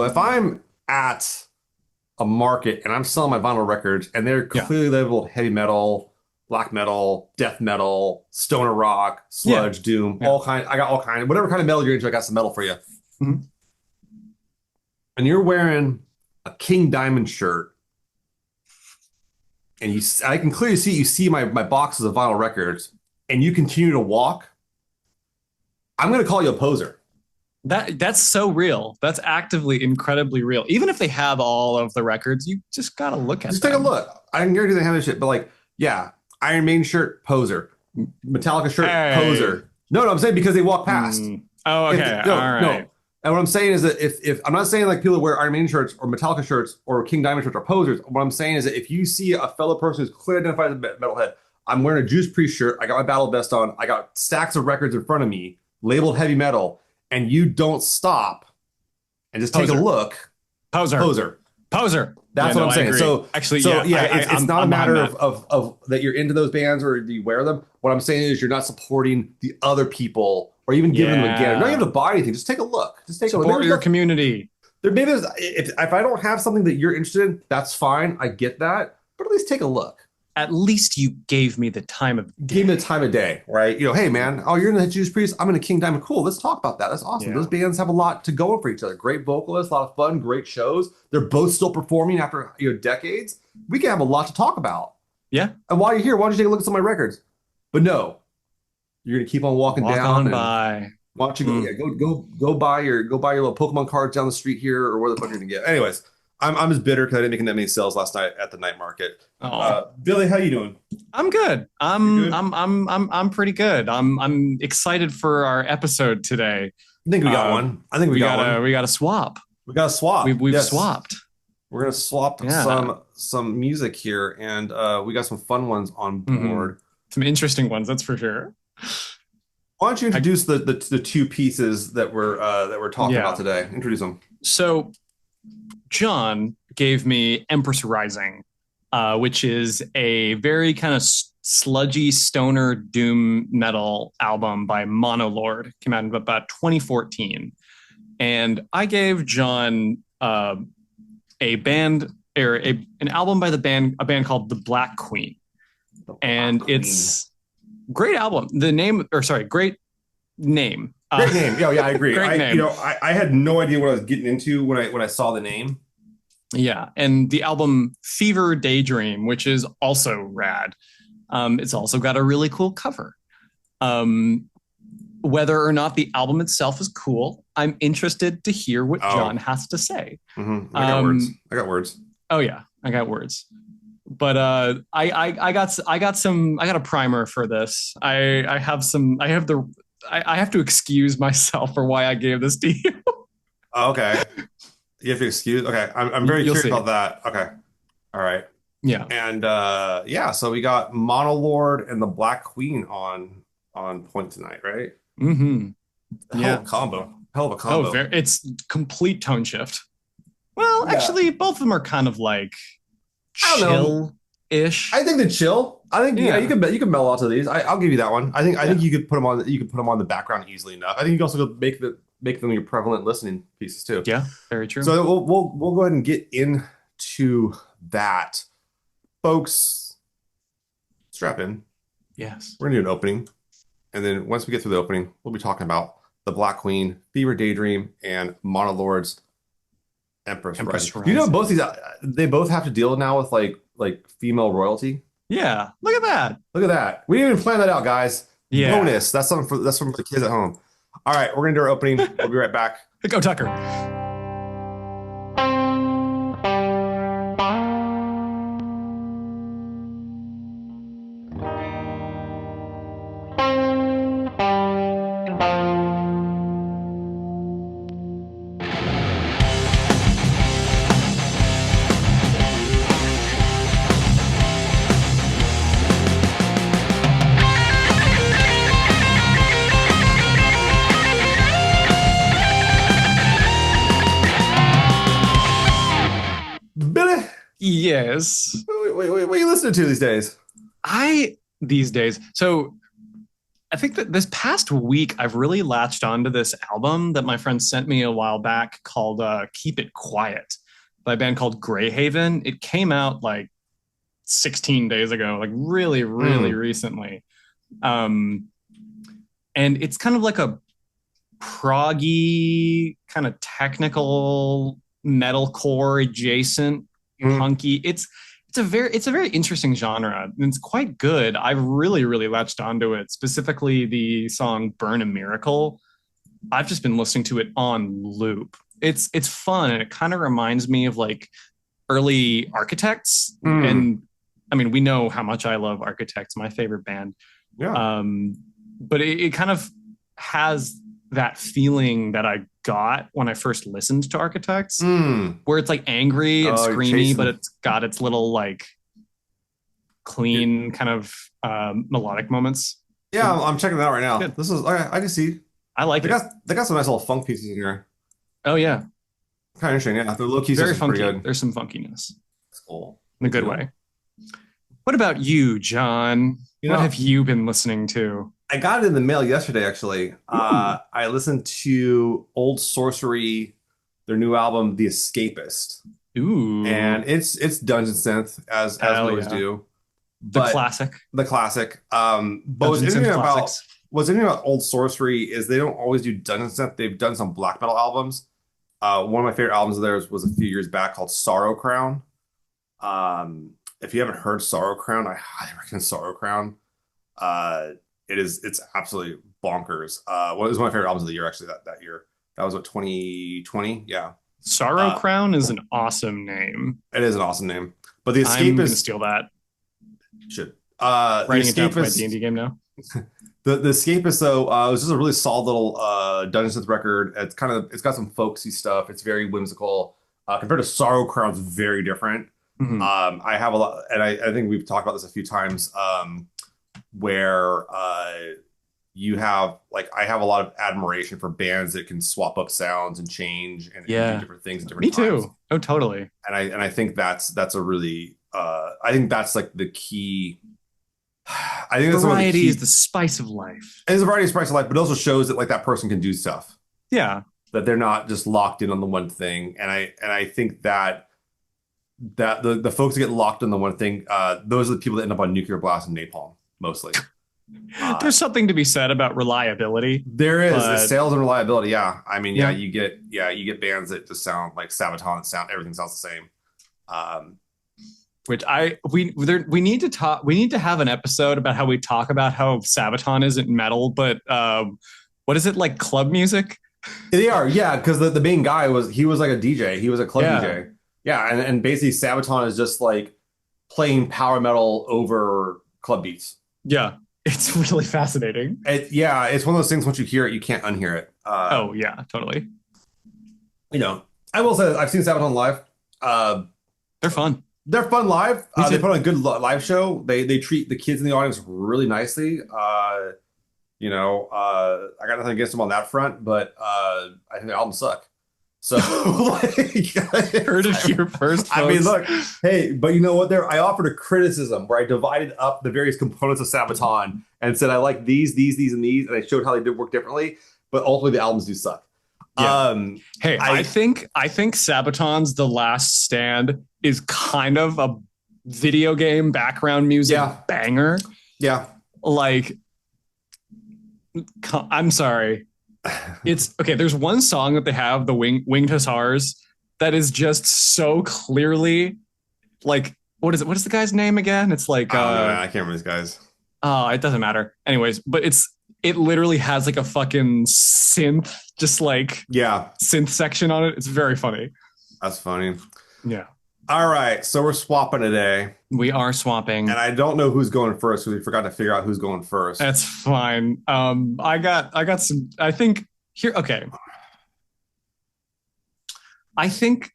So if I'm at a market and I'm selling my vinyl records and they're Yeah. clearly labeled heavy metal, black metal, death metal, stoner rock, Yeah. sludge, doom, Yeah. all kind. I got all kind. Whatever kind of metal you're into, I got some metal for you. Mhm. And you're wearing a King Diamond shirt, and I can clearly see you see my boxes of vinyl records, and you continue to walk. I'm going to call you a poser. That's so real. That's actively incredibly real. Even if they have all of the records, you just gotta look at Just take a them. look. I can guarantee they have this shit, but like, yeah, Iron Maiden shirt, poser. Metallica shirt, Hey. poser. No, I'm saying because they walk past. Oh, okay. All No. right. And what I'm saying is that if I'm not saying like people that wear Iron Maiden shirts or Metallica shirts or King Diamond shirts are posers. What I'm saying is that if you see a fellow person who's clearly identified as a metalhead, I'm wearing a Juice Priest shirt. I got my battle vest on. I got stacks of records in front of me labeled heavy metal, and you don't stop and just take a Poser. look. Poser. Poser. Poser. That's what I'm I saying. agree. Actually, So yeah, yeah, it's not a I'm behind matter that. of that you're into those bands or do you wear them. What I'm saying is you're not supporting the other people or even giving them a gift. Not even Yeah. to buy anything. Just take a look. Just take a look. Support your community. Maybe there's if I don't have something that you're interested in, that's fine. I get that, but at least take a look. At least you gave me the time of Give me the day. time of day, right? Hey man, oh, you're in the Judas Priest. I'm in a King Diamond. Cool. Let's talk about that. That's awesome. Those Yeah. bands have a lot to go for each other. Great vocalists, a lot of fun, great shows. They're both still performing after decades. We can have a lot to talk about. Yeah. And while you're here, why don't you take a look at some of my records? But no, you're gonna keep on walking Walk down on and by. why don't you go? Yeah, go buy your little Pokemon cards down the street here or where the fuck you're gonna get. Anyways, I'm just bitter because I didn't make that many sales last night at the night market. Oh, Billy, how you doing? I'm good. You I'm good? I'm I'm I'm I'm pretty good. I'm excited for our episode today. I think we got Uh, one. I think we got one. we gotta swap. We got a swap. We've Yes. swapped. We're gonna swap Yeah. some music here, and we got some fun ones on Hmm. board. Some interesting ones, that's for sure. Why don't you I, introduce the two pieces that we're talking about yeah. today? Introduce them. So John gave me Empress Rising, which is a very kind of sludgy stoner doom metal album by Monolord. Came out in about 2014, and I gave John a band or an album by a band called The Black Queen, and it's great album. The name, or sorry, great name. Great name. Yeah, I agree. Great name. I had no idea what I was getting into when I saw the name. Yeah, and the album Fever Daydream, which is also rad. It's also got a really cool cover. Whether or not the album itself is cool, I'm interested to hear what John has to say. Mm-hmm. I got words. I got words. Oh yeah, I got words. But I got a primer for this. I have to excuse myself for why I gave this to you. Okay. You have to excuse. Okay, I'm very You'll curious see. about that. Okay, all right. Yeah. And yeah, so we got Monolord and the Black Queen on point tonight, right? Mm-hmm. Hell of a combo. Hell of a combo. Oh, it's complete tone shift. Well, Yeah. actually, both of them are kind of like I don't know. chill-ish. I think the chill. I think Yeah. you can mellow out to these. I'll give you that one. I think you could put them on. You could put them on the background easily enough. I think you can also make them your prevalent listening pieces too. Yeah, very true. So we'll go ahead and get into that, folks. Strap in. Yes. We're gonna do an opening, and then once we get through the opening, we'll be talking about the Black Queen, Fever Daydream, and Monolord's Empress Rising. You know, both these they both have to deal now with like female royalty. Yeah. Look at that. Look at that. We didn't even plan that out, guys. Yeah. Bonus. That's something for the kids at home. All right, we're gonna do our opening. We'll be right back. Go Tucker. Billy, Yes. what are you listening to these days? These days. So I think that this past week I've really latched onto this album that my friend sent me a while back called "Keep It Quiet" by a band called Greyhaven. It came out like 16 days ago, like really, really Mm. recently. Um, and it's kind of like a proggy, kind of technical metalcore adjacent Mm. punky. It's a very interesting genre. And it's quite good. I've really, really latched onto it, specifically the song Burn a Miracle. I've just been listening to it on loop. It's fun and it kind of reminds me of like early Architects. Mm. And I mean, we know how much I love Architects, my favorite band. Yeah. Um, but it kind of has that feeling that I got when I first listened to Architects, Mm. where it's like angry and Oh, you're screamy, but chasing. it's got its little like You're, clean kind of melodic moments. yeah, I'm checking it out right now. Good. This is I can see I like it. they got some nice little funk pieces in here. Oh yeah, Kind of interesting. Yeah, the low key stuff very is pretty funky. good. There's some funkiness That's cool. in a Good to good know. way. What about you, John? You What know, have you been listening to? I got it in the mail yesterday, actually. Ooh, I listened to Old Sorcery, their new album, The Escapist. ooh, And it's dungeon synth as we hell always yeah, do. the But classic the classic. But Dungeon synth classics. what's interesting about Old Sorcery is they don't always do dungeon synth. They've done some black metal albums. One of my favorite albums of theirs was a few years back called Sorrow Crown. If you haven't heard Sorrow Crown, I highly recommend Sorrow Crown. Uh, it's absolutely bonkers. Well, it was one of my favorite albums of the year actually that year. That was what 2020. Yeah. Sorrow Uh, Crown is an awesome name. it is an awesome name. But The I'm gonna Escapist steal that. should The Writing it down for my D&D Escapist game now. the Escapist though it was just a really solid little Dungeon Synth record. It's got some folksy stuff. It's very whimsical. Compared to Sorrow Crown's very different. Mhm. I have a lot, and I think we've talked about this a few times, where you have like I have a lot of admiration for bands that can swap up sounds and change and do Yeah, different things at me different times. too. Oh, totally. And I think that's a really I think that's like the key. I think that's one of the Variety is key. the spice of life. It's a variety of spice of life, but it also shows that like that person can do stuff, Yeah, that they're not just locked in on the one thing. And I think that the folks that get locked in the one thing, those are the people that end up on nuclear blast and napalm mostly. Uh, there's something to be said about reliability, there is it's but sales and reliability. Yeah, I mean, yeah, you get bands that just sound like Sabaton, that sound everything sounds the same. Um, which we need to talk. We need to have an episode about how we talk about how Sabaton isn't metal, but what is it like club music? they are, yeah, because the main guy was like a DJ, he was a club Yeah, DJ, yeah, and basically Sabaton is just like playing power metal over club beats. yeah, it's really fascinating. Yeah, it's one of those things. Once you hear it, you can't unhear it. Oh yeah, totally. You know, I will say that I've seen Sabaton live. Uh, They're fun. they're fun live. Me They too. put on a good live show. They treat the kids in the audience really nicely. I got nothing against them on that front, but I think the albums suck. So, like, Heard it here first, I mean, folks. look, hey, but you know what? There, I offered a criticism where I divided up the various components of Sabaton and said I like these, and these, and I showed how they did work differently. But ultimately, the albums do suck. Yeah. Um, Hey, I I think I think Sabaton's The Last Stand is kind of a video game background music yeah, banger. yeah. Like, I'm sorry. It's okay. There's one song that they have, the Winged Hussars, that is just so clearly like what is it? What is the guy's name again? It's like I don't know. I can't remember these guys. oh, it doesn't matter. Anyways, but it literally has like a fucking synth, just like Yeah, synth section on it. It's very funny. that's funny. Yeah. All right, so we're swapping today, We are swapping. and I don't know who's going first because we forgot to figure out who's going first. That's fine. I got some I think here okay. I think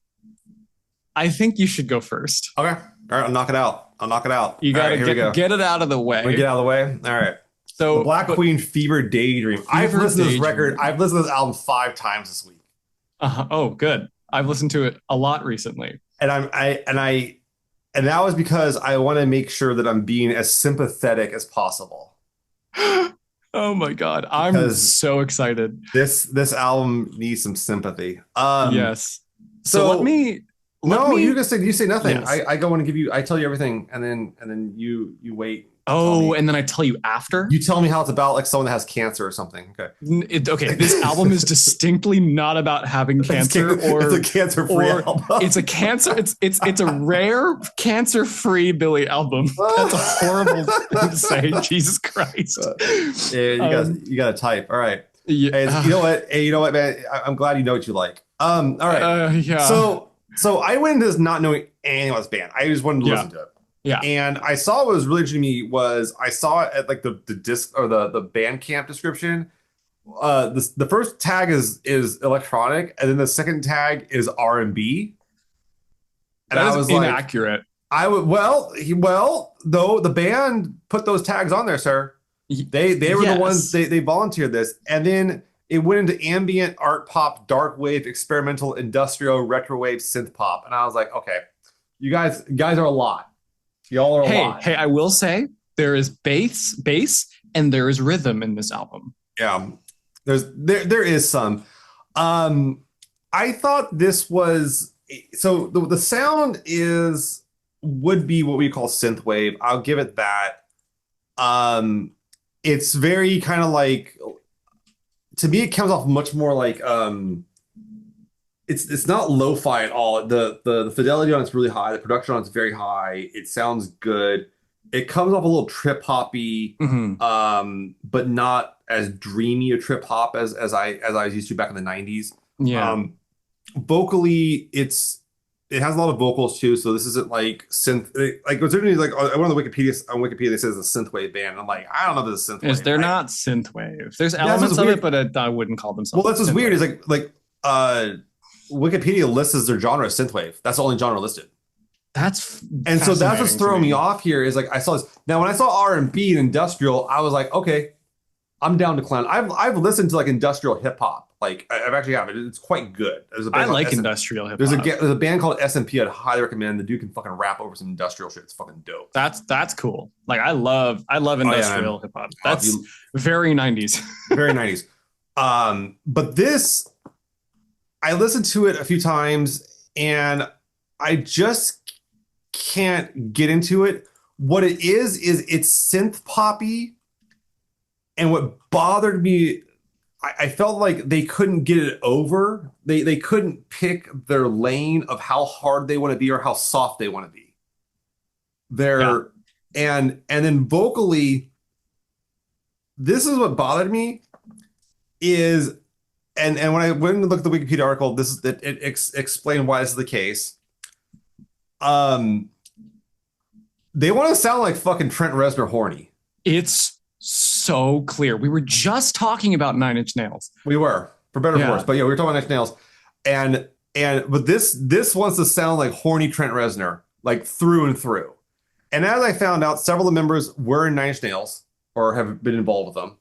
I think you should go first. Okay, all right, I'll knock it out. I'll knock it out. You All got right, to here we go. get it out of the Let me way. get out of the way. All right. The So, Black but Queen Fever Daydream. I've Fever listened to this Daydream. record. I've listened to this album 5 times this week, oh, good. I've listened to it a lot recently. and and that was because I want to make sure that I'm being as sympathetic as possible. Oh my God. I'm because so excited. this album needs some sympathy. Yes. So So let no, me, you say nothing. yes. I go and give you I tell you everything, and then you wait to tell Oh, me. and then I tell you after? You tell me how it's about like someone that has cancer or something. Okay. Okay, this album is distinctly not about having cancer It's a cancer-free or album. it's a cancer it's a rare cancer-free Billy album. That's a horrible thing to say. Jesus Christ. Yeah, Um you got to type. All right. yeah, Hey, you know what? Hey, you know what, man? I'm glad you know what you like. All right. yeah. So I went into this not knowing anything about this band. I just wanted to Yeah. listen to it. Yeah. And I saw what was really interesting to me was I saw it at like the disc or the Bandcamp description. The first tag is electronic, and then the second tag is R&B. And That I is was like, inaccurate. I would well though the band put those tags on there, sir. They were the ones Yes. they volunteered this, and then it went into ambient, art pop, dark wave, experimental, industrial, retro wave, synth pop, and I was like, okay, you guys are a lot. Y'all are a lot. Hey, I will say there is bass, and there is rhythm in this album. Yeah, there is some. Um, I thought this was so the sound is would be what we call synth wave. I'll give it that. Um, it's very kind of like to me it comes off much more like it's not lo-fi at all. The fidelity on it's really high, the production on it's very high. It sounds good. It comes off a little trip hoppy, Mhm. but not as dreamy a trip hop as I was used to back in the 90s. Yeah. Um, vocally it has a lot of vocals too, so this isn't like synth like what's interesting is like one of the Wikipedia it says a synthwave band. And I'm like, I don't know if this is Is synthwave. they're not synthwave. There's That's what's elements of weird. it, but I wouldn't call Well, themselves that's what's weird synthwave. is uh Wikipedia lists as their genre as synthwave. That's the only genre listed. That's And so that's what's fascinating to throwing me me. off here is like I saw this. Now when I saw R&B and industrial, I was like, okay, I'm down to clown. I've listened to like industrial hip hop. Like I've actually have it. It's quite good. There's a I band called like SM industrial hip hop. there's a band called SMP I'd highly recommend. The dude can fucking rap over some industrial shit. It's fucking dope. That's cool. Like I love Oh yeah, man. industrial hip hop. Oh, if That's you very 90s. very 90s. But this I listened to it a few times and I just can't get into it. What it is it's synth poppy, and what bothered me, I felt like they couldn't get it over. They couldn't pick their lane of how hard they want to be or how soft they want to be. Yeah. They're and then vocally, this is what bothered me is and when I went and looked at the Wikipedia article, this is it explained why this is the case. Um, they want to sound like fucking Trent Reznor horny. It's so clear. We were just talking about Nine Inch Nails. We were, for better or Yeah. worse. But yeah, we were talking about Nine Inch Nails. But this wants to sound like horny Trent Reznor, like through and through. And as I found out, several of the members were in Nine Inch Nails or have been involved with them.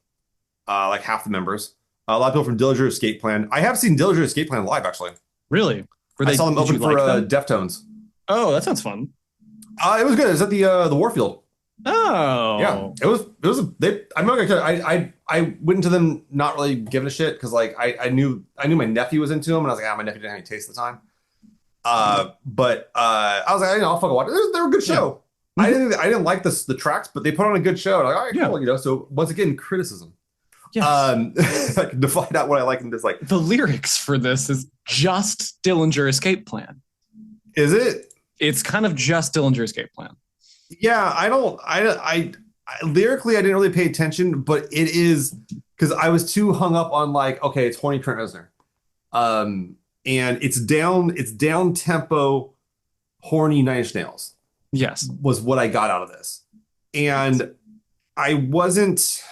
Like half the members. A lot of people from Dillinger Escape Plan. I have seen Dillinger Escape Plan live, actually. Really? I saw them Did open you for like them? Deftones. Oh, that sounds fun. It was good. It was at the Warfield. Oh. Yeah, it was. I'm not gonna tell you, I went into them not really giving a shit because like I knew my nephew was into them and I was like, my nephew didn't have any taste at the time. But I was like, I'll fucking watch it. They were a good show. Yeah. I didn't like the tracks, but they put on a good show. Like, all right, Yeah. cool, So once again, criticism. Yes. I can divide out what I like and dislike. The lyrics for this is just Dillinger Escape Plan. Is it? It's kind of just Dillinger Escape Plan. Yeah, lyrically I didn't really pay attention, but it is because I was too hung up on like, okay, it's horny Trent Reznor. And it's down tempo, horny Nine Inch Nails Yes. was what I got out of this. And I wasn't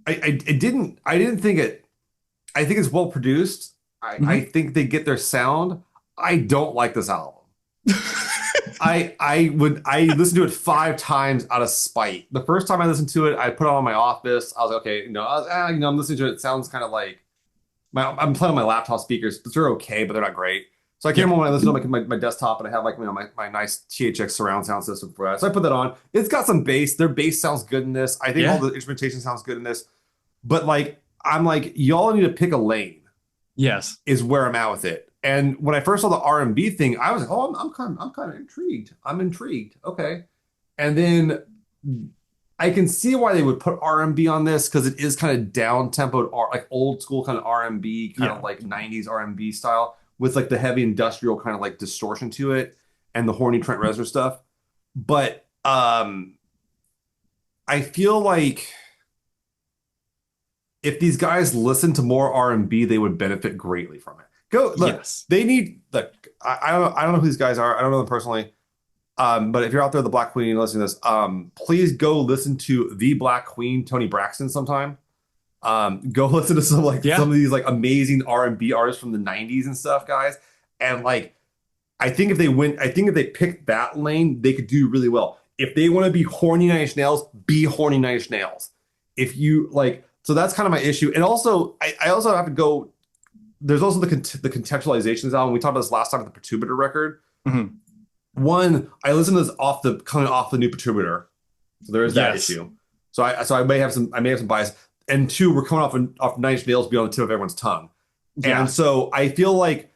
I didn't think it I think it's well produced. I think they get their sound. I don't like this album. I listened to it 5 times out of spite. The first time I listened to it, I put it on my office. I was like, okay, I'm listening to it. It sounds kind of like I'm playing on my laptop speakers. They're okay, but they're not great. So I came home when I listened to my desktop, and I have like my nice THX surround sound system for that. So I put that on. It's got some bass. Their bass sounds good in this. I think all the instrumentation sounds good in this. But like I'm like, y'all need to pick a lane Yes. is where I'm at with it. And when I first saw the R&B thing, I was like, oh, I'm kind of intrigued. I'm intrigued. Okay. And then I can see why they would put R&B on this because it is kind of down tempoed, like old school kind of R&B, kind of Yeah. like 90s R&B style with like the heavy industrial kind of like distortion to it and the horny Trent Reznor stuff. But I feel like if these guys listen to more R&B, they would benefit greatly from it. Go look, Yes. they need look. I don't know who these guys are. I don't know them personally. But if you're out there, the Black Queen, listening to this, please go listen to the Black Queen, Tony Braxton, sometime. Go listen to some Yeah. of these like amazing R&B artists from the '90s and stuff, guys. And like, I think if they picked that lane, they could do really well. If they want to be horny Nine Inch Nails, be horny Nine Inch Nails. If you like, so that's kind of my issue. And also, I also have to go. There's also the contextualizations album. We talked about this last time with the Perturbator record. Mhm. One, I listened to this off the coming off the new Perturbator, so there is that Yes. issue. So I may have some bias. And two, we're coming off Nine Inch Nails beyond the tip of everyone's tongue, and Yeah. so I feel like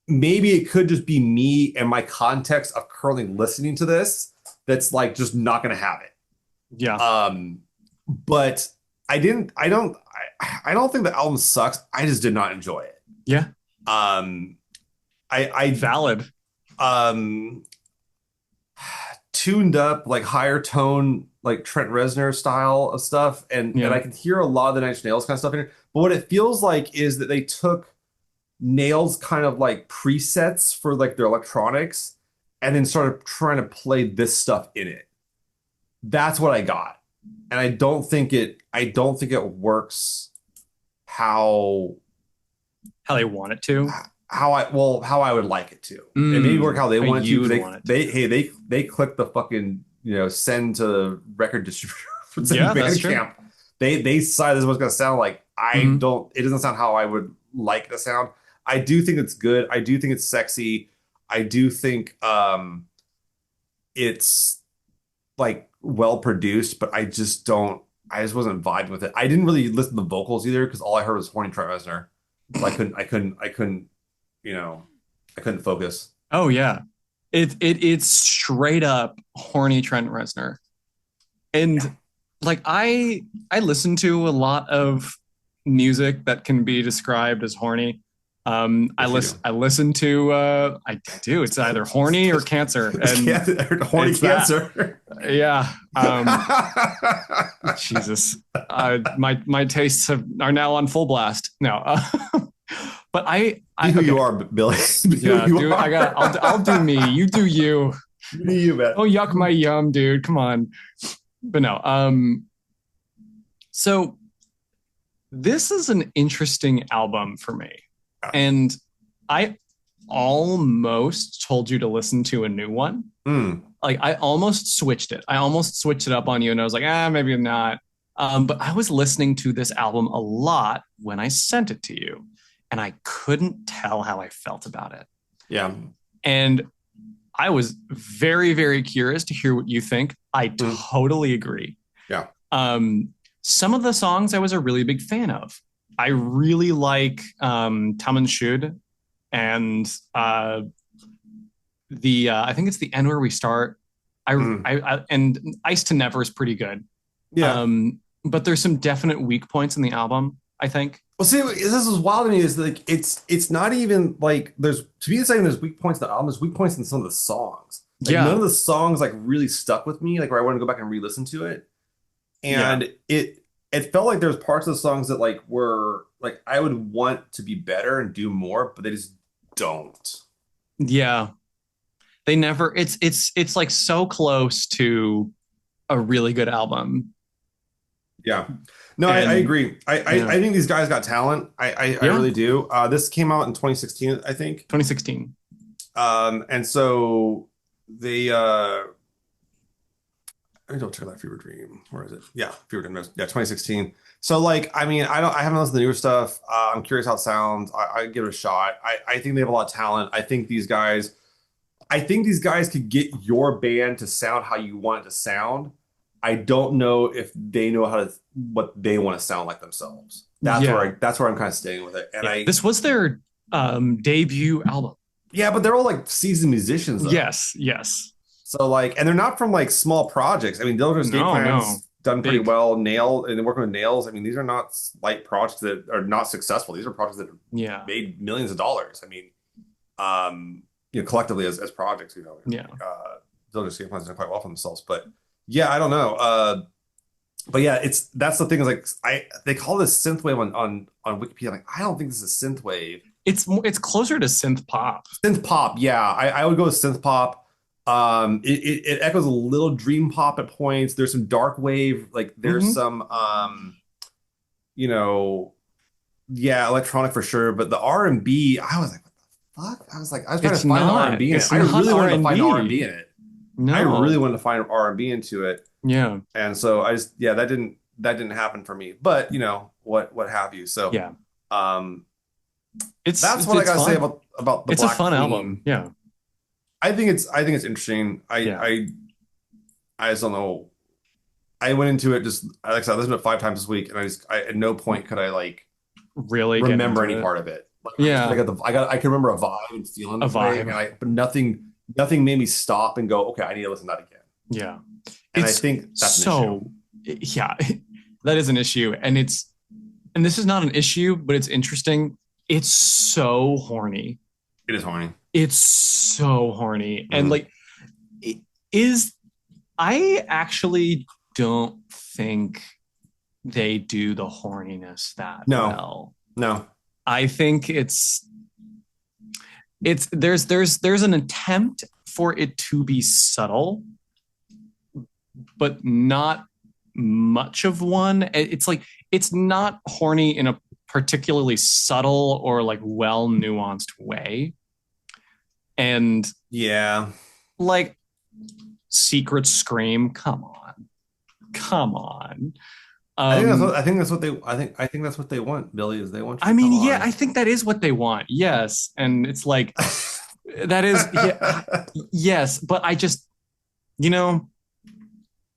maybe it could just be me and my context of currently listening to this that's like just not going to have it. Yeah. But I don't think the album sucks. I just did not enjoy it. Yeah. Um, I Valid. um tuned up like higher tone like Trent Reznor style of stuff and Yeah. I can hear a lot of the Nine Inch Nails kind of stuff in here. But what it feels like is that they took Nails kind of like presets for like their electronics and then started trying to play this stuff in it. That's what I got. And I don't think it works how How they want it to. how I would like it to. It may work how they How want it to you because would want it to. they click the fucking send to the record distributor for Yeah, that's true. Bandcamp. They decide this is what's gonna sound like. Hmm. It doesn't sound how I would like the sound. I do think it's good. I do think it's sexy. I do think it's like well produced, but I just wasn't vibing with it. I didn't really listen to the vocals either because all I heard was horny Trent Reznor. So I couldn't, you know, I couldn't focus. Oh yeah. It's straight up horny Trent Reznor. And Yeah, like I listen to a lot of music that can be described as horny. yes you do. I listen to I do. It's either horny or cancer. It's And horny it's that. cancer. Yeah. Jesus. My tastes are now on full blast. No. But Be I who you okay. are, Billy. Be who Yeah, you dude, are. I'll do me. You do you. Be you, man. Oh, yuck my yum, dude. Come on. But no. So this is an interesting album for me. And I almost told you to listen to a new one. Mm, Like I almost switched it. I almost switched it up on you and I was like, maybe I'm not. But I was listening to this album a lot when I sent it to you, and I couldn't tell how I felt about it. yeah. And I was very, very curious to hear what you think. I Mm, totally agree. yeah. Some of the songs I was a really big fan of. I really like Taman Shud and the I think it's the end where we start. Mm, And Ice to Never is pretty good. yeah. But there's some definite weak points in the album, I think. Well, see, this is wild to me. Is like it's not even like there's to be saying there's weak points in the album. There's weak points in some of the songs. Like none Yeah, of the songs like really stuck with me. Like where I want to go back and re-listen to it. yeah, And it felt like there's parts of the songs that like were like I would want to be better and do more, but they just don't. yeah. They never. It's like so close to a really good album, Yeah. No, I and agree. yeah, I think these guys got talent. I yeah. really do. This came out in 2016, I think. 2016. And so they I don't check that Fever Dream. Where is it? Yeah, Fever Dream. Yeah, 2016. So like, I mean, I haven't listened to the newer stuff. I'm curious how it sounds. I give it a shot. I think they have a lot of talent. I think these guys could get your band to sound how you want it to sound. I don't know if they know how to what they want to sound like themselves. Yeah. That's where I'm kind of staying with it. And Yeah. This was their debut album. yeah, but they're all like seasoned musicians though. Yes, yes. So like, and they're not from like small projects. I mean, Dillinger Escape No, no. Plan's done pretty Big. well. Nail and they're working with Nails. I mean, these are not light projects that are not successful. These are projects that have Yeah. made millions of dollars. I mean, collectively as projects, Yeah. Dillinger Escape Plan's done quite well for themselves. But yeah, I don't know. But yeah, that's the thing is like they call this synthwave on Wikipedia. Like, I don't think this is synthwave. It's closer to synth pop. Synth pop, yeah, I would go with synth pop. It echoes a little dream pop at points. There's some dark wave, like there's Hmm. some you know, yeah, electronic for sure. But the R&B, I was like, what the fuck? I was trying It's to find the not. R&B in it. It's I not really wanted to find R&B. R&B in it. I really No. wanted to find R&B into it. Yeah. And so I just yeah, that didn't happen for me. But what have you. So Yeah. um that's what I It's gotta say fun. about the It's a Black fun album. Queen. Yeah. I think it's interesting. Yeah. I just don't know. I went into it just like I said, I listened to it 5 times this week, and I at no point could I like Really get remember into any it. part of it. Like Yeah. I can remember a vibe and feeling A the way, vibe. but nothing made me stop and go, okay, I need to listen to that again. Yeah. And I It's think that's an issue. so yeah, that is an issue. And this is not an issue, but it's interesting. It's so horny. It is horny. It's so horny. And Mhm. like it is I actually don't think they do the horniness that No, well. no. I think it's there's an attempt for it to be subtle, but not much of one. It's like it's not horny in a particularly subtle or like well nuanced way. And Yeah. like Secret Scream, come on. Come on. I think that's what they want, Billy, is they want you I to come mean, yeah, on. I think that is what they want. Yes. And it's like that is yeah, yes, but I just you know,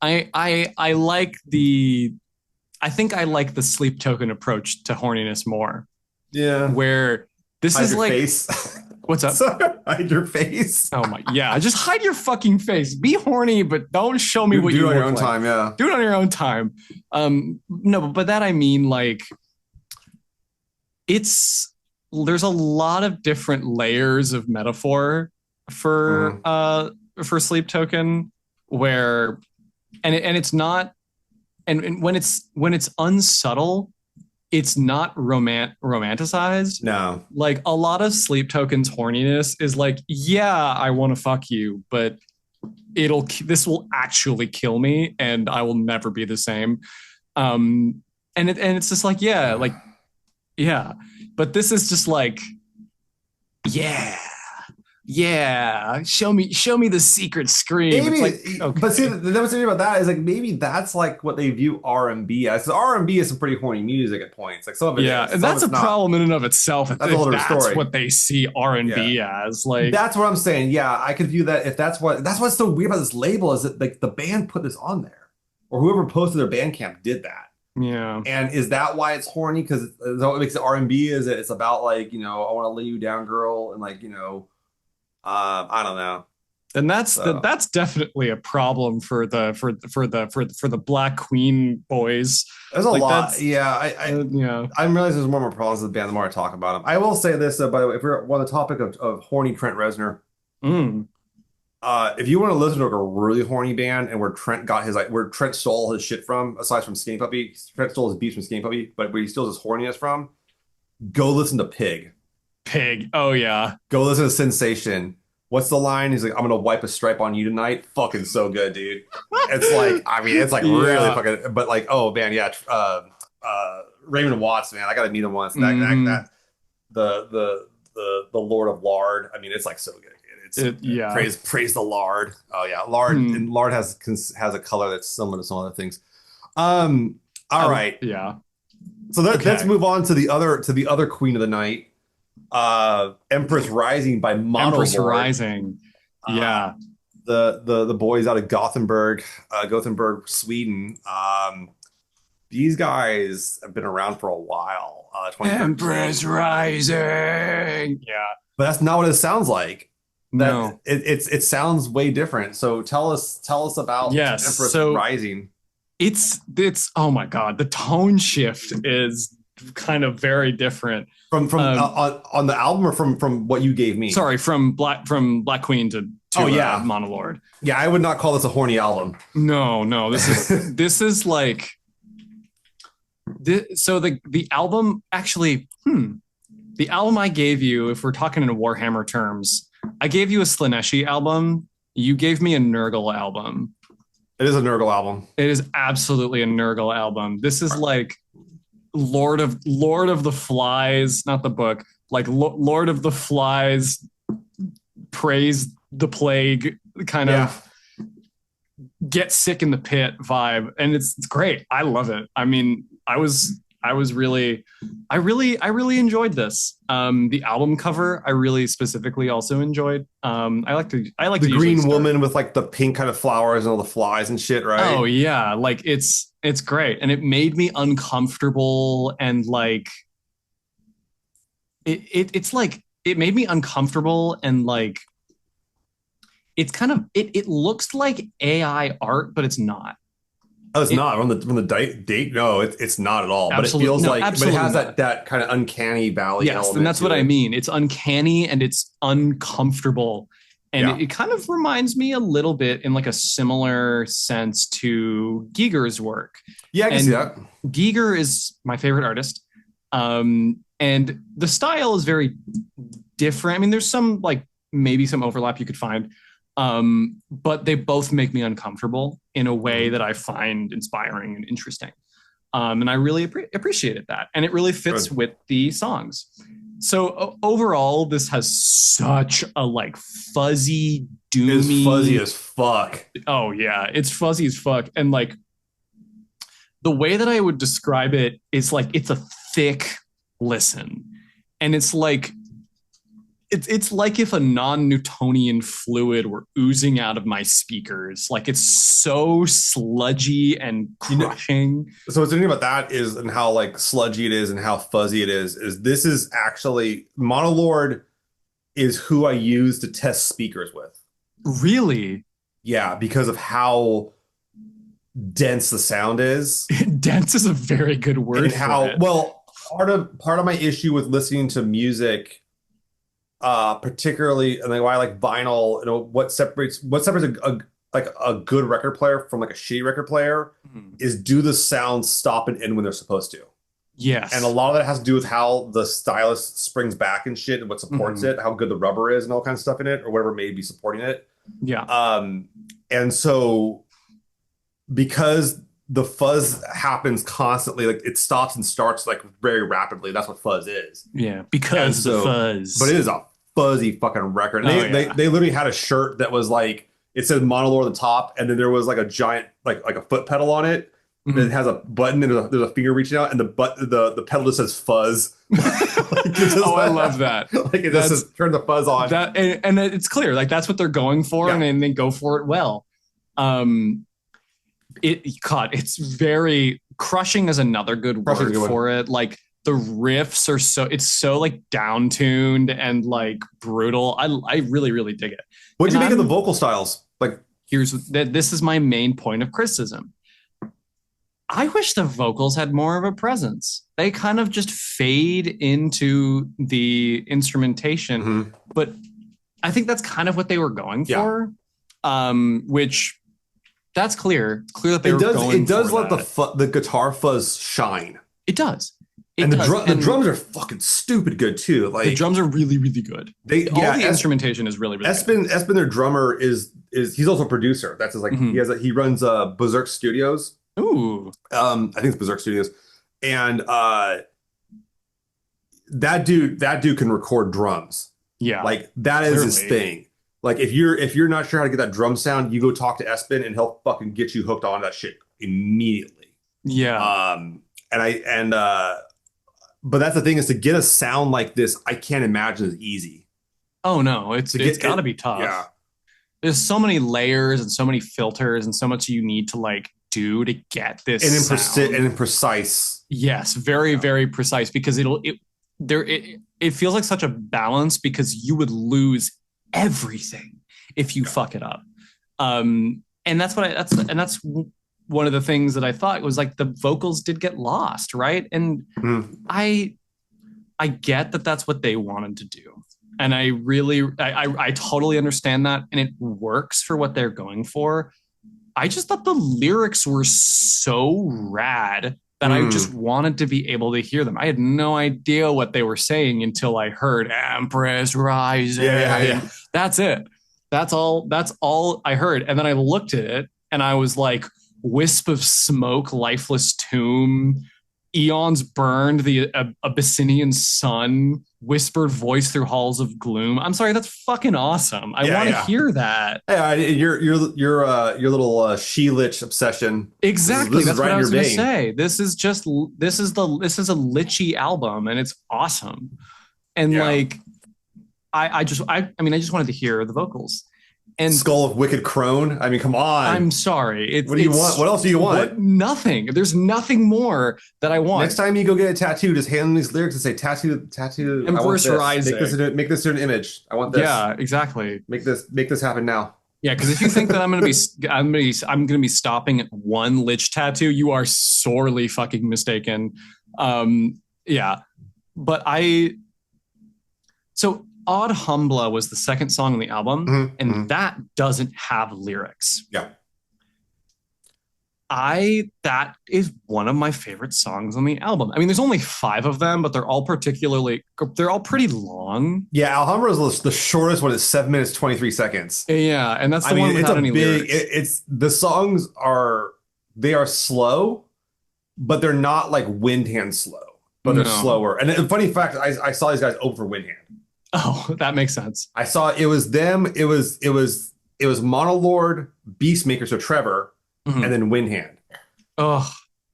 I like the I think I like the sleep token approach to horniness more, Yeah. where this Hide is your like face. what's up? Sorry, hide your face. Oh my yeah, just hide your fucking face. Be horny, but don't show me what Do you it on your look own like. time, yeah. Do it on your own time. No, but that I mean like it's there's a lot of different layers of metaphor Mhm. for sleep token where and it's not and when it's unsubtle it's not romanticized. No. Like a lot of sleep tokens horniness is like yeah I want to fuck you but this will actually kill me and I will never be the same. And it's just like yeah, but this is just like yeah show me the secret scream. It's like Maybe, okay. but see, the demonstration about that is like maybe that's like what they view R&B as. R&B is some pretty horny music at points. Like some of it Yeah, is, and some of that's a it's not. problem in and of itself That's a if whole other that's story. what they see Yeah, R&B as. Like that's what I'm saying. Yeah, I could view that if that's what's so weird about this label is that like the band put this on there, or whoever posted their Bandcamp did that. yeah. And is that why it's horny? Because what makes it R&B is that it's about like I want to lay you down, girl, and like I don't know. And So that's definitely a problem for the Black Queen boys. there's a Like lot. that's Yeah, yeah. I'm realizing there's more and more problems with the band the more I talk about them. I will say this, by the way, if we're on the topic of horny Trent Reznor, Mm, if you want to listen to like a really horny band and where Trent got his like where Trent stole his shit from, aside from Skinny Puppy, Trent stole his beats from Skinny Puppy, but where he steals his horniness from, go listen to Pig. Pig. Oh yeah. Go listen to Sensation. What's the line? He's like, I'm gonna wipe a stripe on you tonight. Fucking so good, dude. It's like, I mean, it's like really Yeah. fucking, but like, oh man, yeah. Raymond Watts, man, I gotta meet him once. Hmm. The Lord of Lard. I mean, it's like so good. It's so good. Yeah. Praise the Lard. Oh yeah, Lard Hmm. and Lard has a color that's similar to some other things. All right. Yeah. So let's Okay. move on to the other Queen of the Night, Empress Rising by Empress Monolord. Rising. Uh, Yeah. the boys out of Gothenburg, Sweden. These guys have been around for a while. 2013. Empress Rising. Yeah. But that's not what it sounds like. That No. it sounds way different. So tell us about Yes. Empress So Rising. it's oh my God, the tone shift is kind of very different. From Um, on the album or from what you gave me? sorry, from Black Queen to Oh yeah, Monolord. yeah. I would not call this a horny album. No, no, this is like this, so the album actually the album I gave you, if we're talking in Warhammer terms, I gave you a Slaneshi album. You gave me a Nurgle album. It is a Nurgle album. It is absolutely a Nurgle album. This is like Lord of the Flies, not the book, like Lord of the Flies, praise the plague kind of get sick in the pit vibe, and it's great. I love it. I mean, I really enjoyed this. The album cover I really specifically also enjoyed. I like The to green start. woman with like the pink kind of flowers and all the flies and shit, right? Oh yeah, like it's great, and it made me uncomfortable, and like it's like it mate me uncomfortable, and like it's kind of it looks like AI art, but it's not. Oh, it's It not from the date. No, it's not at all. But it absolutely feels no, like, but it absolutely has not. that kind of uncanny valley Yes, and element that's to what I it. mean. It's uncanny and it's uncomfortable. And Yeah, it kind of reminds me a little bit in like a similar sense to Giger's work. yeah, I can see And that. Giger is my favorite artist. And the style is very different. I mean, there's some like maybe some overlap you could find. But they both make me uncomfortable in a way Mhm. that I find inspiring and interesting. And I really appreciated that. And it really fits Good. with the songs. So overall, this has such a like fuzzy, It is fuzzy doomy. as fuck. Oh yeah, it's fuzzy as fuck. And like the way that I would describe it is like it's a thick listen. And it's like if a non-Newtonian fluid were oozing out of my speakers. Like it's so sludgy and You know, crushing. so what's interesting about that is and how like sludgy it is and how fuzzy it is this is actually Monolord is who I use to test speakers with. Really Yeah, because of how dense the sound is dense is a very good word and for how it. well part of my issue with listening to music particularly and like why I like vinyl, you know, what separates like a good record player from like a shitty record player Mhm. is do the sounds stop and end when they're supposed to. And a Yes. lot of that has to do with how the stylus springs back and shit and what supports Mhm. it, how good the rubber is and all kinds of stuff in it or whatever may be supporting it. Yeah. And so because the fuzz happens constantly, like it stops and starts like very rapidly. That's what fuzz is. Yeah. And Because the so, fuzz. but it is a fuzzy fucking record. And Oh they yeah. they literally had a shirt that was like it said Monolord on the top, and then there was like a giant like a foot pedal on it that Mhm. has a button and there's a finger reaching out, and the pedal just says fuzz. Like, it's just Oh, I like, love that. like it just That's says turn the fuzz on. that, and it's clear like that's what they're going for, Yeah. and they go for it well. Um, it's very crushing is another good Crushing's a word good one. for it. Like the riffs are it's so like down tuned and like brutal. I really dig it. What'd And you make of the I'm vocal styles? Like, this is my main point of criticism. I wish the vocals had more of a presence. They kind of just fade into the instrumentation, mhm. but I think that's kind of what they were going Yeah. for. Which that's clear. It's clear that they It were does going it does for let that. the guitar fuzz shine. It does. And It does. the And drums are fucking stupid good too. the Like drums are really good. they All yeah, the instrumentation is really good. Espen, their drummer, is he's also a producer. That's his like Mhm. he runs Berserk Studios. Ooh, I think it's Berserk Studios, and that dude can record drums. yeah. Like that is his Clearly. thing. Like if you're not sure how to get that drum sound, you go talk to Espen and he'll fucking get you hooked on that shit immediately. Yeah. And I and but that's the thing is to get a sound like this, I can't imagine is easy. Oh no, To it's get got to it, be tough. yeah. there's so many layers and so many filters and so much you need to like do to get And this sound. and in precise. Yes, very, Yeah. very precise because it feels like such a balance because you would lose everything if you Yeah. fuck it up. And that's one of the things that I thought was like the vocals did get lost, right? And Mhm. I I get that that's what they wanted to do. And I totally understand that and it works for what they're going for. I just thought the lyrics were so rad that I just Mm. wanted to be able to hear them. I had no idea what they were saying until I heard Empress Yeah, yeah, Rising. yeah. That's it. That's all I heard. And then I looked at it and I was like, wisp of smoke, lifeless tomb, eons burned, the Abyssinian sun, whispered voice through halls of gloom. I'm sorry, that's fucking awesome. I Yeah, want to yeah. hear that. Yeah, your little she lich obsession. Exactly. This is That's what right I in was your going to vein. say. This is a Litchy album and it's awesome. And Yeah. like I mean I just wanted to hear the vocals. And Skull of Wicked Crone. I mean, come I'm on. sorry. What do you want? It's What else do you want? what nothing. There's nothing more that I Next want. time you go get a tattoo, just hand them these lyrics and say, "Tattoo, tattoo. I want Empress this. Rising. Make this into an image. I want this. Yeah, exactly. Make this happen now." Yeah, because if you think that I'm gonna be stopping at one lich tattoo, you are sorely fucking mistaken. Yeah, but so Odd Humbla was the second song on the album, and Mhm. that doesn't have lyrics. Yeah. That is one of my favorite songs on the album. I mean, there's only five of them, but they're all pretty long. Yeah, Alhambra is the shortest one. It's 7 minutes 23 seconds. Yeah, and that's I the mean, one it's without a any big. lyrics. It's the songs are they are slow, but they're not like Windhand slow, but they're No. slower. And a funny fact, I saw these guys open for Windhand. Oh, that makes sense. I saw it was them. It was Monolord, Beastmaker, so Trevor, and Mhm. then Windhand. Oh,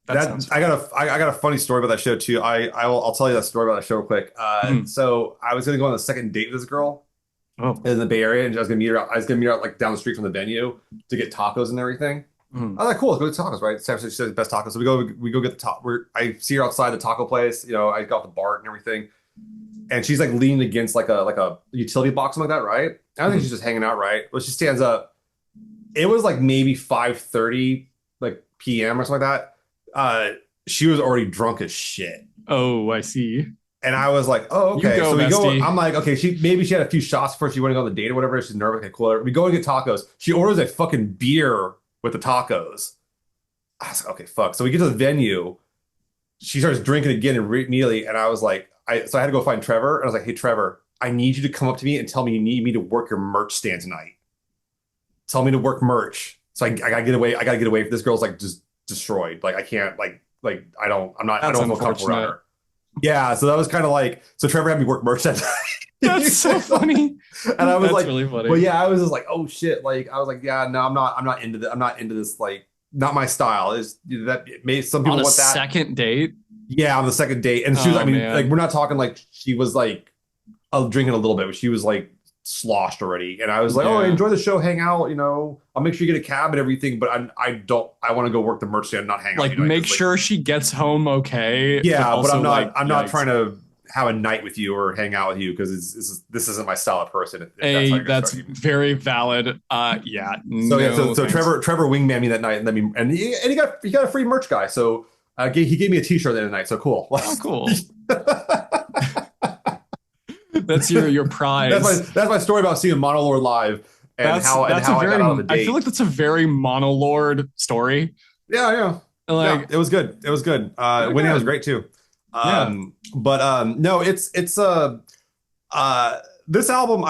that sounds I got a funny story about that show too. I'll tell you that story about that show real quick. Mhm. So I was gonna go on a second date with this girl Oh. in the Bay Area, and I was gonna meet her. I was gonna meet her out like down the street from the venue to get tacos and everything. Mhm. I was like, cool, let's go get tacos, right? San Francisco says best tacos. So we go get the top. I see her outside the taco place. You know, I got the bar and everything, and she's like leaning against like a utility box, something like that, right? I don't think she's just hanging out, right? Well, she stands up. It was like maybe 5:30 like p.m. or something like that. She was already drunk as shit. Oh, I see. And I was like, oh, You okay. go, So we go. bestie. I'm like, okay, she had a few shots before she went to go on the date or whatever. She's nervous. Okay, cool. We go and get tacos. She orders a fucking beer with the tacos. I was like, okay, fuck. So we get to the venue. She starts drinking again immediately. And I was like, so I had to go find Trevor. And I was like, hey, Trevor, I need you to come up to me and tell me you need me to work your merch stand tonight. Tell me to work merch. So I gotta get away. I gotta get away. This girl's like just destroyed. Like I can't I That's don't feel comfortable around unfortunate. her. Yeah, so that was kind of like so Trevor had me work merch that That's so time. funny. And I was That's like, really funny. well, yeah, I was just like, oh shit. Like I was like, yeah, no, I'm not into this, like not my style. Is that it may some people On a want that. second date. Yeah, on the second date. And she was, Oh I mean, man. like we're not talking like she was like drinking a little bit, but she was like sloshed already. And I was like, oh, Yeah. enjoy the show, hang out, I'll make sure you get a cab and everything, but I want to go work the merch stand, not hang out. Like Like, make 'cause, like, sure she gets home okay. yeah, but also, I'm not yikes. trying to have a night with you or hang out with you because this isn't my style of person. If that's how you're gonna That's start even. very valid. Yeah. So yeah, No, so thanks. Trevor wingman me that night, and he got a free merch guy. So he gave me a T-shirt that night. So cool. Oh, cool. That's your prize. That's my story about seeing Monolord live and how I got out of the I date. feel like that's a very Monolord story. Yeah, yeah. Like, Yeah, it was good. It was good. Winnie was great too. No, it's this album.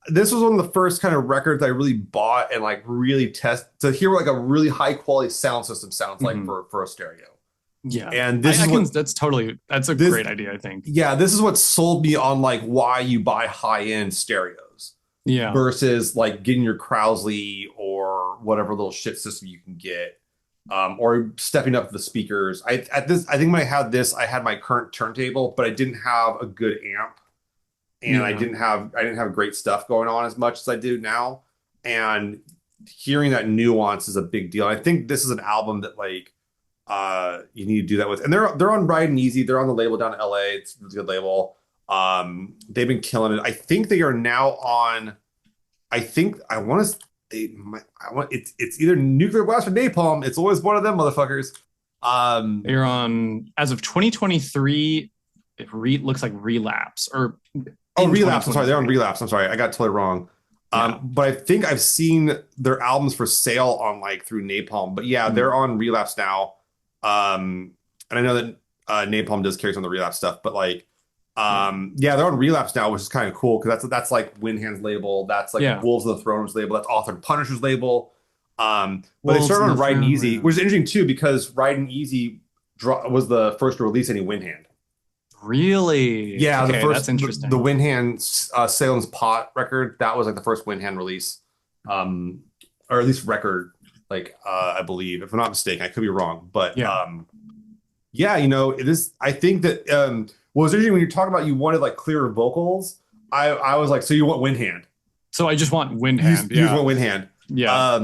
This was one of the first kind of records I really bought and like really test to hear what like a really high quality sound system sounds like for a stereo. yeah. And this that's a great idea, I think. Yeah, this is what sold me on like why you buy high end stereos Yeah. versus like getting your Krausley or whatever little shit system you can get. Or stepping up the speakers. I think when I had this, I had my current turntable, but I didn't have a good amp, and Yeah. I didn't have great stuff going on as much as I do now. and hearing that nuance is a big deal. I think this is an album that like you need to do that with. And they're on Ride and Easy. They're on the label down in LA. It's a good label. They've been killing it. I think they are now on. I think I want to. I want it's either Nuclear Blast or Napalm. It's always one of them motherfuckers. You're on as of 2023. Looks like Relapse or Relapse. I'm sorry, they're on Relapse. I'm sorry, I got totally wrong. Yeah. But I think I've seen their albums for sale on like through Napalm. But yeah, they're on Relapse now. And I know that Napalm does carry some of the Relapse stuff, but like, yeah, they're on Relapse now, which is kind of cool because that's like Windhand's label, that's like Wolves of the Throne's label, that's Author and Punisher's label. But they started on Ride and Easy, which is interesting too because Ride and Easy was the first to release any Windhand. Really? Yeah, okay, the first that's interesting. the Windhand Salem's Pot record, that was like the first Windhand release, or at least record, like I believe, if I'm not mistaken, I could be wrong, but yeah, you know, it is. I think that what was interesting when you talk about you wanted like clearer vocals, I was like, so you want Windhand? So I just want Windhand. You just want Windhand. Yeah.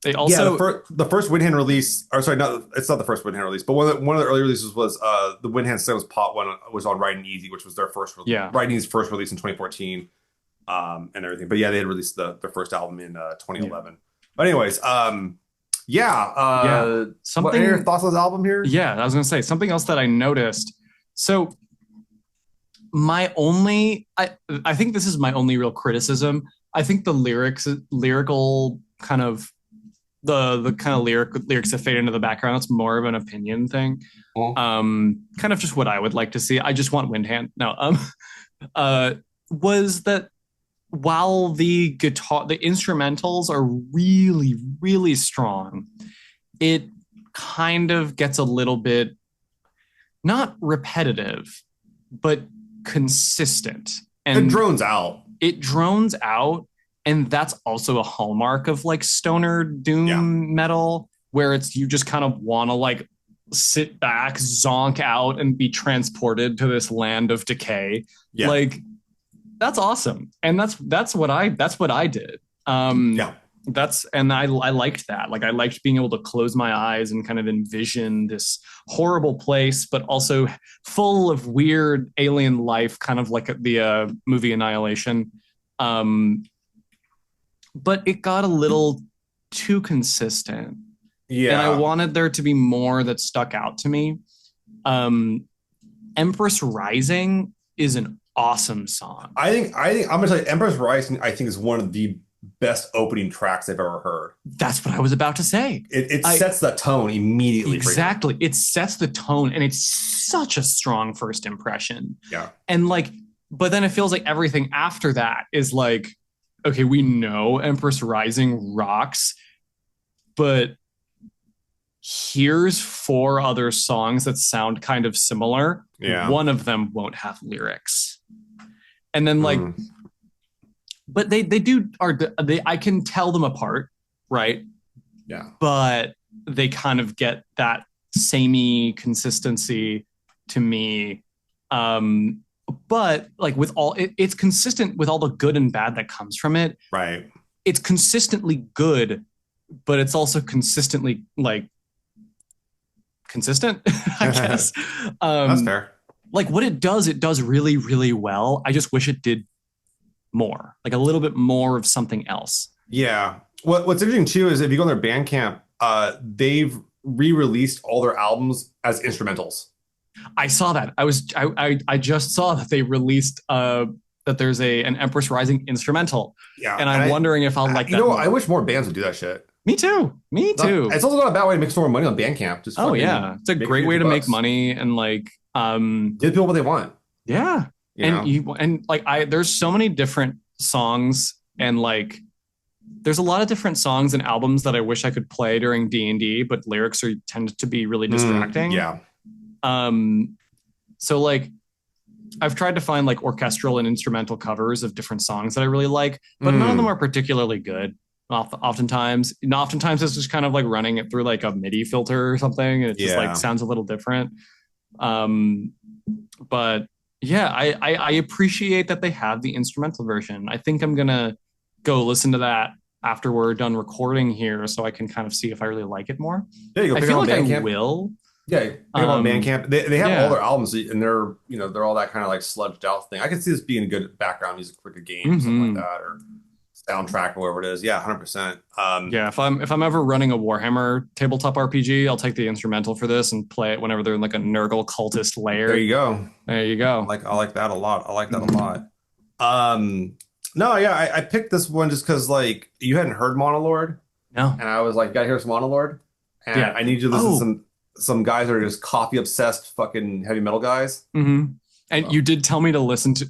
They also the first Windhand release, or sorry, it's not the first Windhand release, but one of the early releases was the Windhand Salem's Pot one was on Ride and Easy, which was their first release. Yeah. Ride and Easy's first release in 2014, and everything. But yeah, they had released their first album in 2011. But anyways, something. What are your thoughts on this album here? Yeah, I was gonna say something else that I noticed. So I think this is my only real criticism. I think the lyrical kind of the kind of lyrics that fade into the background, it's more of an opinion thing. Kind of just what I would like to see. I just want Windhand. No, was that while the instrumentals are really, really strong, it kind of gets a little bit not repetitive, but consistent. And it drones out. And that's also a hallmark of like stoner doom metal, where it's you just kind of want to like sit back, zonk out, and be transported to this land of decay. Yeah. Like that's awesome, and that's what I did. I liked that. Like I liked being able to close my eyes and kind of envision this horrible place, but also full of weird alien life, kind of like the movie Annihilation. But it got a little too consistent. Yeah. And I wanted there to be more that stuck out to me. Empress Rising is an awesome song. I think I'm gonna tell you, Empress Rising, I think, is one of the best opening tracks I've ever heard. That's what I was about to say. It sets the tone immediately. Exactly. It sets the tone, and it's such a strong first impression. Yeah. And like, but then it feels like everything after that is like, okay, we know Empress Rising rocks, but here's 4 other songs that sound kind of similar. Yeah. One of them won't have lyrics. And then like, but I can tell them apart, right? Yeah. But they kind of get that samey consistency to me. But like with all it's consistent with all the good and bad that comes from it. Right. It's consistently good, but it's also consistently like consistent, I guess. That's fair. Like what it does really, really well. I just wish it did more, like a little bit more of something else. Yeah. What's interesting too is if you go on their Bandcamp, they've re-released all their albums as instrumentals. I saw that. I just saw that they released that there's an Empress Rising instrumental. Yeah. And I'm wondering if I'll like that. You know, more. I wish more bands would do that shit. Me too. It's also not a bad way to make some more money on Bandcamp. Just it's a great way to make money and like give people what they want. Yeah. There's so many different songs and like there's a lot of different songs and albums that I wish I could play during D&D, but lyrics tend to be really distracting. Yeah. So like I've tried to find like orchestral and instrumental covers of different songs that I really like, but none of them are particularly good. Oftentimes it's just kind of like running it through like a MIDI filter or something, and it just like sounds a little different. But yeah, I appreciate that they have the instrumental version. I think I'm gonna go listen to that after we're done recording here, so I can kind of see if I really like it more. Yeah, you go I pick feel up on like I Bandcamp. will. Yeah, pick up on Bandcamp. They have all Yeah. their albums, and they're they're all that kind of like sludged out thing. I can see this being good background music for like a game or something like Hmm. that, or soundtrack or whatever it is. Yeah, 100%. Yeah, if I'm ever running a Warhammer tabletop RPG, I'll take the instrumental for this and play it whenever they're in like a Nurgle cultist There lair. you go. There you go. I like that a lot. I like that a Mhm. lot. No, yeah, I picked this one just because like you hadn't heard Monolord, No. and I was like, gotta hear some Monolord, and Yeah. I need you to listen to Oh. some guys that are just coffee obsessed fucking heavy metal guys. Hmm. And So you did tell me to listen to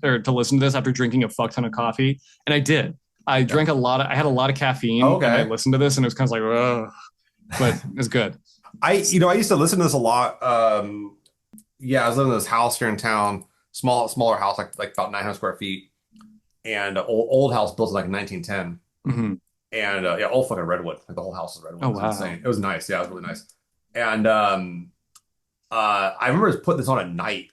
this after drinking a fuck ton of coffee, and I did. yeah. I had a lot of Oh, caffeine, and I okay. listened to this, and it was kind of like, ugh, but it's good. I used to listen to this a lot. Yeah, I was living in this house here in town, smaller house, like about 900 square feet, and old house built in like 1910, Hmm. and yeah, all fucking redwood. Like the whole house is redwood. Oh It was wow. insane. It was nice. Yeah, it was really nice. And I remember just putting this on at night,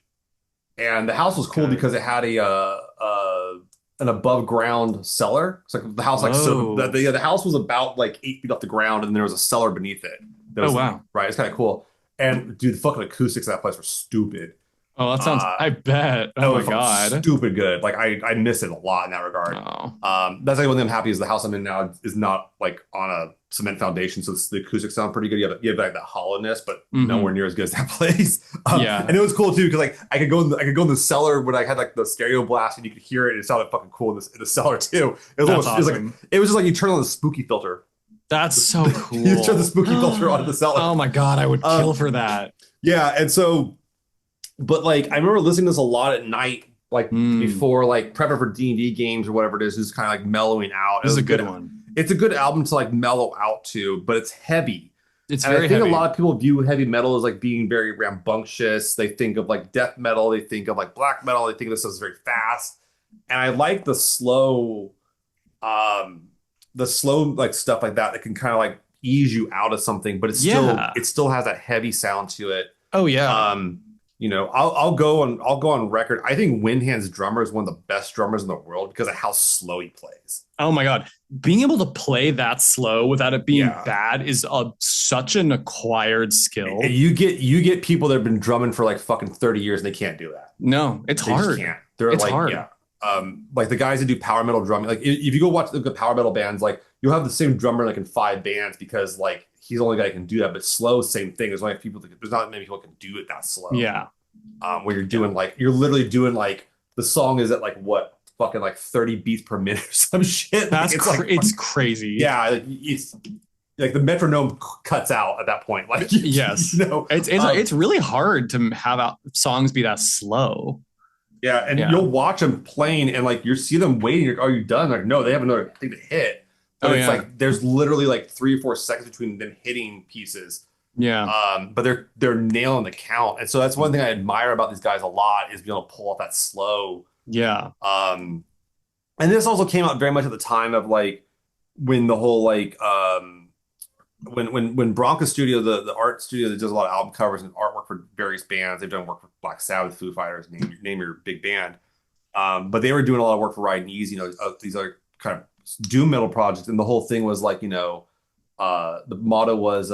and the house was cool Good. because it had an above ground cellar. It's like the house like so Whoa. the house was about like 8 feet off the ground, and there was a cellar beneath it. That Oh was wow. right. It's kind of cool. And dude, the fucking acoustics of that place were stupid. Oh, that sounds. Uh, I bet. It Oh my was fucking god. stupid good. Like I miss it a lot in that regard. Oh. That's like one thing I'm happy is the house I'm in now is not like on a cement foundation, so the acoustics sound pretty good. You have like that hollowness, but nowhere Hmm. near as good as that place. Yeah. And it was cool too because like I could go in the cellar when I had like the stereo blast and you could hear it. And it sounded fucking cool in the cellar too. That's Like awesome. it was just like you turn on the spooky filter. That's so You just turn the cool. spooky filter on in the cellar. Oh my god, I would kill Um, for that. yeah, and so but like I remember listening to this a lot at night, like Mm. before like prepping for D&D games or whatever it is, just kind of like mellowing out. It This is was a good. good one. It's a good album to like mellow out to, but it's heavy. It's And I very think a heavy. lot of people view heavy metal as like being very rambunctious. They think of like death metal, they think of like black metal, they think this is very fast. And I like um the slow like stuff like that that can kind of like ease you out of something, but Yeah. it still has that heavy sound to it. Oh yeah. um, I'll go on record. I think Windhand's drummer is one of the best drummers in the world because of how slow he plays. Oh my god. Being able to play that slow without it being Yeah. bad is such an acquired skill. And you get people that have been drumming for like fucking 30 years and they can't do that. No, it's They just hard. can't. They're It's like, hard. yeah. Like the guys that do power metal drumming, like if you go watch the power metal bands, like you'll have the same drummer like in 5 bands because like he's the only guy that can do that. But slow, same thing. There's not many people that can do it that slow. Yeah. Where you're doing like you're literally doing like the song is at like what fucking like 30 beats per minute or some shit. Like, It's crazy. yeah, like, it's like the metronome cuts out at that point. Like Yes. It's really hard to have songs be that slow. yeah, and Yeah. you'll watch them playing and like you see them waiting. You're like, are you done? Like, no, they have another thing to hit. But Oh it's yeah. like there's literally like 3 or 4 seconds between them hitting pieces. Yeah. But they're nailing the count. And so that's one thing I admire about these guys a lot is being able to pull off that slow. Yeah. And this also came out very much at the time of like when the whole like when Bronca Studio, the art studio that does a lot of album covers and artwork for various bands, they've done work for Black Sabbath, Foo Fighters, name your big band. But they were doing a lot of work for Ride and Easy, these other kind of doom metal projects, and the whole thing was like, the motto was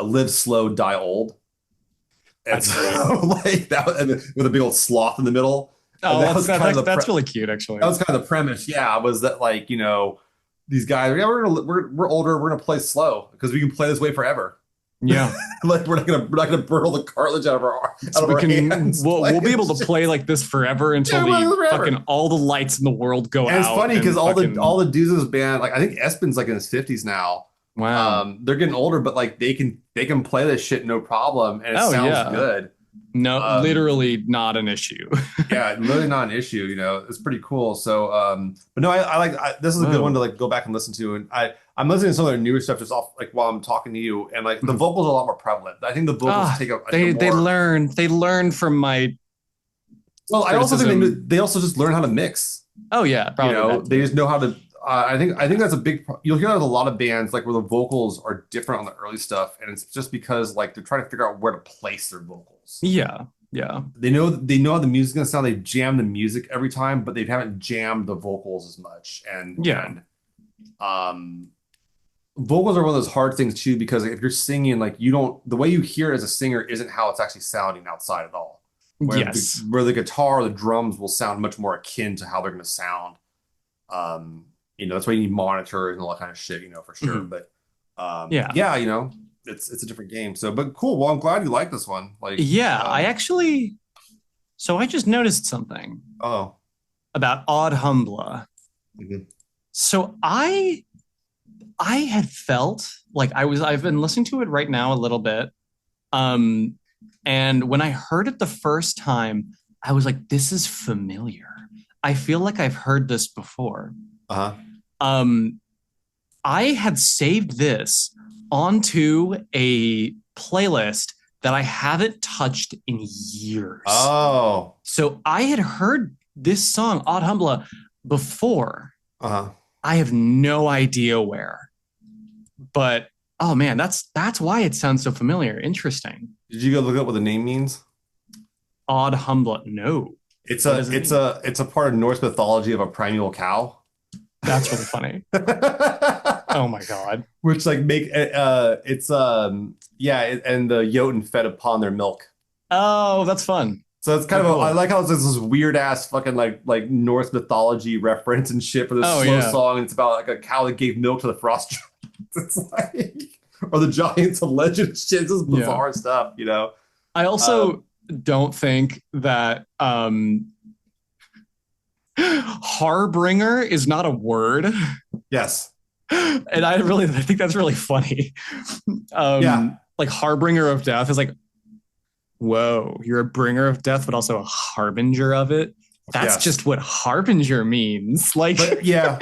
live slow, die old. And That's so like that and with a big old sloth in the middle. Oh, And that was kind of that's really cute, actually. that was kind of the premise. Yeah, was that like, these guys, yeah, we're older, we're gonna play slow because we can play this way forever. Yeah. Like we're not gonna burl the cartilage out of our So we can hands. we'll be able to play like this forever until Yeah, forever. fucking all the lights in the world go And it's out. funny because and fucking- all the dudes in this band, like I think Espen's like in his 50s now. wow. They're getting older, but like they can play this shit no problem, and it Oh, sounds yeah. good. No, literally not an issue. Yeah, really not an issue. It's pretty cool. So, but no, this is a good Whoa. one to like go back and listen to. And I'm listening to some of their newer stuff just off like while I'm talking to you, and like the vocals are a lot more prevalent. I think the vocals Ah, take a they more. learn from my Well, I also think criticism. they also just learn how to mix. oh yeah, probably that They too. just know how to. I think that's a big. You'll hear that with a lot of bands like where the vocals are different on the early stuff, and it's just because like they're trying to figure out where to place their vocals. Yeah, yeah. They know how the music's gonna sound. They jam the music every time, but they haven't jammed the vocals as much. And Yeah. and Um, vocals are one of those hard things too because if you're singing, like you don't, the way you hear it as a singer isn't how it's actually sounding outside at all. Yes. Where the guitar or the drums will sound much more akin to how they're going to sound. Um, that's why you need monitors and all that kind of shit, for sure. Mhm. But Yeah. yeah, it's a different game. So, but cool. Well, I'm glad you like this one. Like, Yeah. So I just noticed something oh, about Odd Humbla. mhm. So I had felt like I've been listening to it right now a little bit. Um, and when I heard it the first time, I was like, this is familiar. I feel like I've heard this before. Uh-huh. Um, I had saved this onto a playlist that I haven't touched in years. Oh, So I had heard this song, Odd Humbla, before. uh-huh. I have no idea where. But oh man, that's why it sounds so familiar. Interesting. Did you go look up what the name means? Odd Humbla. No. It's What a does it it's mean? a it's a part of Norse mythology of a primeval cow. That's really funny. Oh my God. Which like make it's yeah, and the Jotun fed upon their milk. Oh, that's fun. So it's Oh, kind of I cool. like how it's this weird ass fucking like Norse mythology reference and shit for this Oh slow yeah. song. And it's about like a cow that gave milk to the frost giants. It's like or the giants of legend shit. This is Yeah. bizarre stuff. I Um, also don't think that harbringer is not a word. yes. And I think that's really funny. Yeah. Like harbinger of death is like, whoa, you're a bringer of death, but also a harbinger of it. That's Yes. just what harbinger means. Like, But yeah,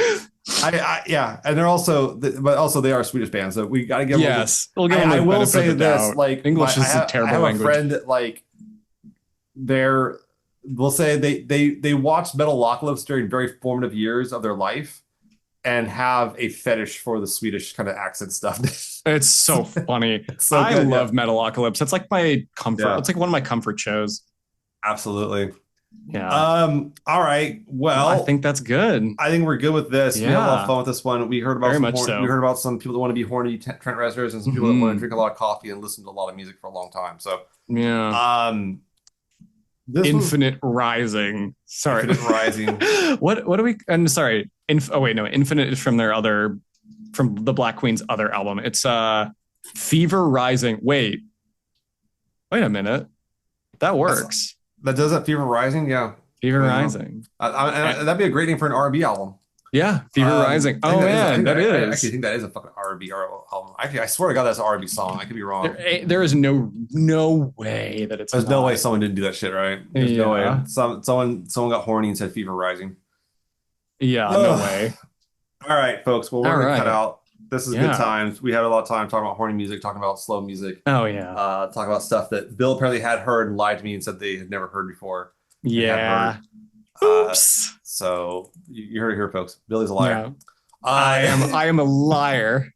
yeah, and they're also, but also they are a Swedish band, so we got to give them. yes, we'll give them I the will benefit of say the this, doubt. like English I is a have I terrible have a language. friend that like they're we'll say they watched Metalocalypse during very formative years of their life and have a fetish for the Swedish kind of accent stuff. It's so funny. It's so I good, yeah, love Metalocalypse. That's like my comfort. yeah, It's like one of my comfort shows. absolutely. Yeah. All right, Well, I well. think that's good. I think we're good with this. We had a lot of Yeah, fun with this one. very much We so. heard about some people that want to be horny Trent Reznors and some people that want to Hmm. drink a lot of coffee and listen to a lot of music for a long time. So, Yeah. um, this was Infinite Rising. Sorry. Infinite Rising. What do we? I'm sorry. Oh wait, no. Infinite is from the Black Queen's other album. It's Fever Rising. Wait a minute. That That's works. that does that Fever Rising. Yeah, Fever there you go. Rising. That'd be a great name for an R&B album. Yeah, Fever Rising. I think Oh that is. I man, think that I actually is. think that is a fucking R&B album. Actually, I swear to God, that's an R&B song. I could be wrong. There is no way that it's There's no way not. someone didn't do that shit, right? There's no way. Yeah. Someone got horny and said Fever Rising. Yeah, no Ugh. way. All right, folks. Well, All we're gonna cut right. out. This is good Yeah. times. We had a lot of time talking about horny music, talking about slow music, Oh yeah. talking about stuff that Bill apparently had heard and lied to me and said they had never heard before and had heard. Yeah. Uh, Oops. so you heard it here, folks. Billy's a liar. Yeah. I am a liar.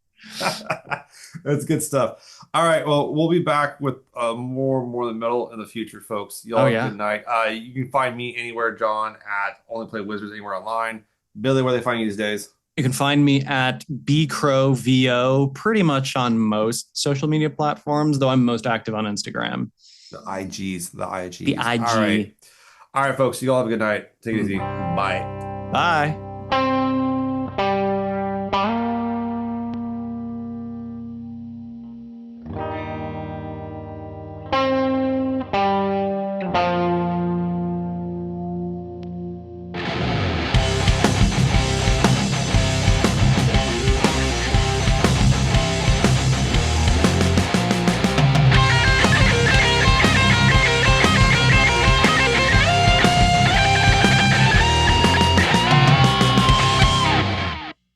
That's good stuff. All right. Well, we'll be back with more than metal in the future, folks. Y'all Oh have a yeah. good night. You can find me anywhere, John, at Only Play Wizards anywhere online. Billy, where they find you these days? You can find me at bcrowvo pretty much on most social media platforms, though I'm most active on Instagram. The IGs, the IGs. The IG. All right. All right, folks. You all have a good night. Take it easy. Bye. Bye.